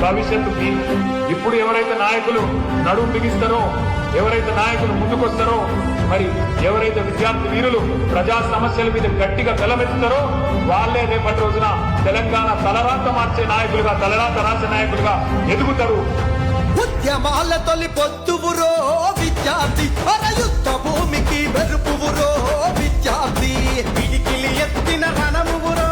భవిష్యత్తు మీది. ఇప్పుడు ఎవరైతే నాయకులు నడుము బిగిస్తారో, ఎవరైతే నాయకులు ముందుకొస్తారో, మరి ఎవరైతే విద్యార్థి వీరులు ప్రజా సమస్యల మీద గట్టిగా గలమెత్తుతారో వాళ్ళే రేపటి రోజున తెలంగాణ తలరాత మార్చే నాయకులుగా, తలరాత రాసే నాయకులుగా ఎదుగుతారు. ఉద్యమాల తొలి పొద్దువురో విద్యార్థి, యుద్ధ భూమికి మెరుపువురో విద్యార్థి, పిడికిలి ఎత్తిన రణమువురో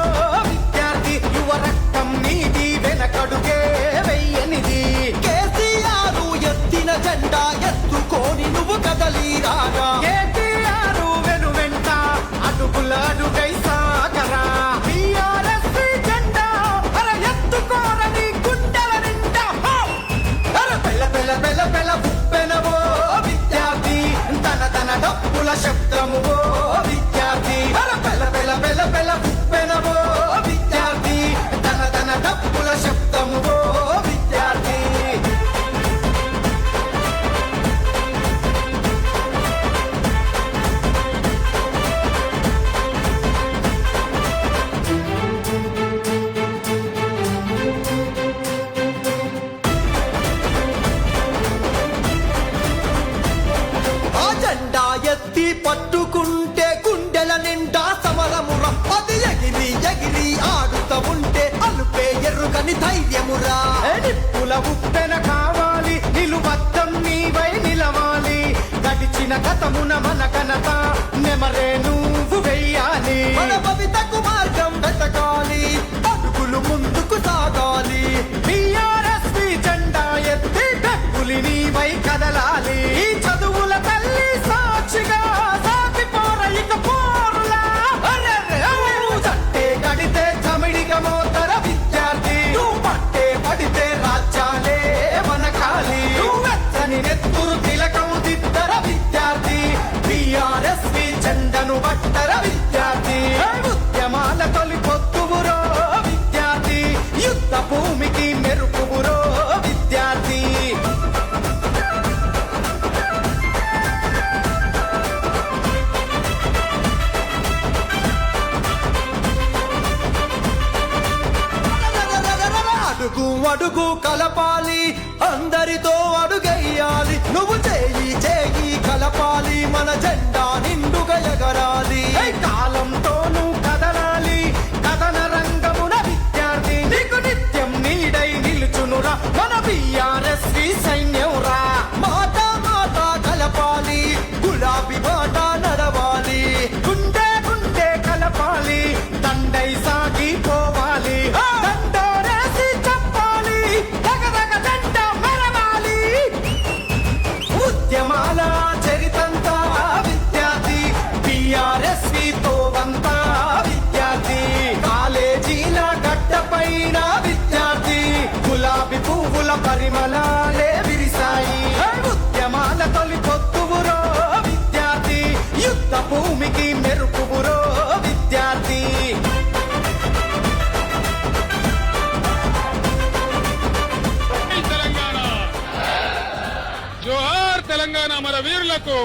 విద్యార్థి, యువ రక్తం నీది వెనకడుగే వెయ్యనిది. కేసీఆర్ ఎత్తిన జెండా ఎత్తుకోని నువ్వు కదలి రాగా, కేసీఆర్ వెను వెంట అడుగుల అడుగై సాగరా. టీఆర్ఎస్ జెండా ఎత్తుకోరని గుండెల నిండా పెళ్ళ పెళ్ళ పెళ్ళ పెళ్ళ పుప్పెనవో విద్యార్థి, తన తన డప్పుల శబ్దమువో విద్యార్థి. పెళ్ళ పెళ్ళ పెళ్ళ పెళ్ళ పుప్పెనవో విద్యార్థి, తన తన డప్పుల శబ్దమువో విద్యార్థి. జెండా ఎత్తి పట్టుకుంటే గుండెల నిండా సమరమురా, అది ఎగిరి ఎగిరి ఆడుతా ఉంటే అలుపే ఎరుగని ధైర్యమురా. నిప్పుల ఉప్పెన కావాలి, నిలువద్దం నీవై నిలవాలి, గడిచిన గతమున మన ఘనత నెమరే నువ్వు వెయ్యాలి. మన భవితకు మార్గం వెతకాలి, అడుగులు ముందుకు సాగాలి. టీఆర్ఎస్ జెండా ఎత్తి డబ్బులి నీవై కదలాలి. ఈ చదువుల తల్లి సాక్షిగా సాగిపోర ఇక పోరులా. చట్టే గడితే చమిడిగా మోతర విద్యార్థి, నువ్వు పట్టే పడితే రాజ్యాలే మనకాలి. వెచ్చని నెత్తురు తిలకం దిద్దర విద్యార్థి, టీఆర్ఎస్ జెండను పట్టర విద్యార్థి. ఉద్యమాల తొలి పొద్దువురో విద్యార్థి, యుద్ధ భూమికి మెరుపువురో విద్యార్థి. అడుగు అడుగు కలపాలి, అందరితో అడుగెయ్యాలి, నువ్వు చేయి చేయి కలపాలి, మన జెండా నిండుగా ఎగరాలి. కాలంతోనూ కదలాలి, కథన రంగమున విద్యార్థి, నీకు నిత్యం నీడై నిలుచునురా మన బీఆర్ఎస్ సైన్యంరా. మాట మాట కలపాలి, గులాబీ మాట నడవాలి, గుండె గుండె కలపాలి, దండై సాగిపోవాలి. దండోరేసి చెప్పాలి, దగదగ జెండ మెరవాలి. ఉద్యమాల చరితంతా విద్యార్థి, టీఆర్ఎస్ తోవంతా విద్యార్థి, కాలేజీల గడ్డపైన విద్యార్థి, గులాబీ పువ్వుల పరిమళాలే విరిసాయి. ఉద్యమాల తొలి పొద్దువురో విద్యార్థి, యుద్ధ భూమికి మెరుపువురో విద్యార్థి. జోహార్ తెలంగాణ మన వీరులకు.